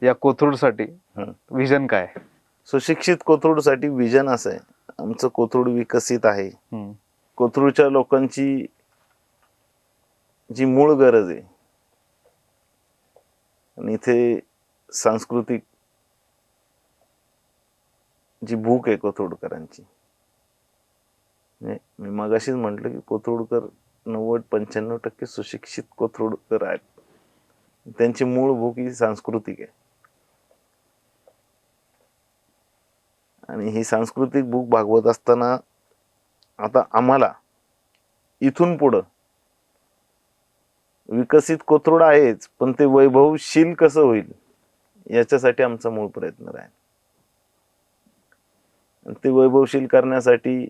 या कोथरूडसाठी विजन काय? सुशिक्षित कोथरूडसाठी विजन असं आहे, आमचं कोथरूड विकसित आहे. कोथरूडच्या लोकांची जी मूळ गरज आहे आणि इथे सांस्कृतिक जी भूक आहे कोथरूडकरांची, मी मगाशीच म्हटलं की कोथरूडकर 90-95% सुशिक्षित कोथरूडकर आहेत. त्यांची मूळ भूक ही सांस्कृतिक आहे आणि ही सांस्कृतिक भूक भागवत असताना आता आम्हाला इथून पुढं विकसित कोथरूड आहेच, पण ते वैभवशील कसं होईल याच्यासाठी आमचा मूळ प्रयत्न राहील. ते वैभवशील करण्यासाठी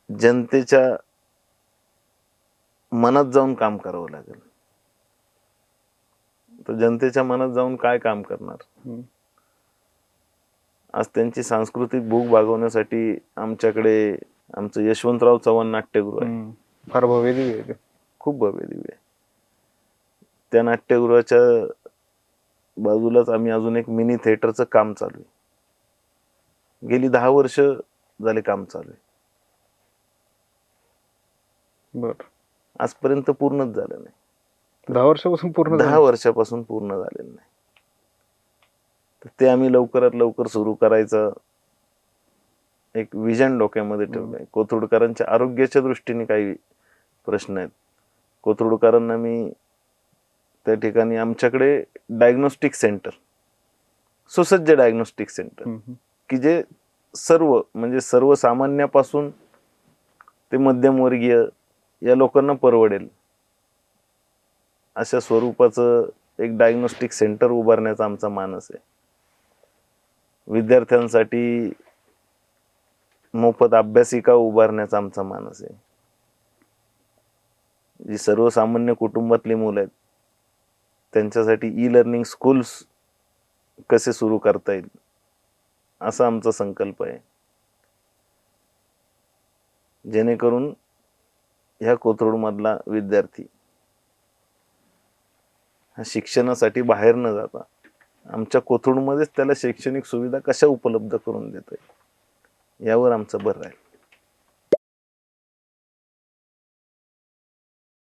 जनतेच्या मनात जाऊन काम करावं लागेल. तर जनतेच्या मनात जाऊन काय काम करणार? आज त्यांची सांस्कृतिक भूक भागवण्यासाठी आमच्याकडे आमचं यशवंतराव चव्हाण नाट्यगृह आहे. फार भव्य दिव्य आहे, खूप भव्य दिव्य आहे. त्या नाट्यगृहाच्या बाजूलाच आम्ही अजून एक मिनी थिएटरचं काम चालू आहे. गेली 10 वर्ष झाले काम चालू आहे. आजपर्यंत पूर्णच झालं नाही. 10 वर्षापासून पूर्ण 10 वर्षापासून पूर्ण झालेलं नाही. तर ते आम्ही लवकरात लवकर सुरू करायचं एक विजन डोक्यामध्ये ठेवलंय. कोथरूडकरांच्या आरोग्याच्या दृष्टीने काही प्रश्न आहेत. कोथरूडकरांना मी त्या ठिकाणी आमच्याकडे डायग्नोस्टिक सेंटर, सुसज्ज डायग्नोस्टिक सेंटर, की जे सर्व म्हणजे सर्वसामान्यापासून ते मध्यमवर्गीय या लोकांना परवडेल अशा स्वरूपाचं एक डायग्नोस्टिक सेंटर उभारण्याचा आमचा मानस आहे. विद्यार्थ्यांसाठी मोफत अभ्यासिका उभारण्याचा आमचा मानस आहे. जी सर्वसामान्य कुटुंबातली मुलं आहेत त्यांच्यासाठी ई लर्निंग स्कूल्स कसे सुरू करता येईल असा आमचा संकल्प आहे. जेणेकरून ह्या कोथरूड मधला विद्यार्थी हा शिक्षणासाठी बाहेर न जाता आमच्या कोथरूडमध्येच त्याला शैक्षणिक सुविधा कशा उपलब्ध करून देता येईल यावर आमचा भर राहील.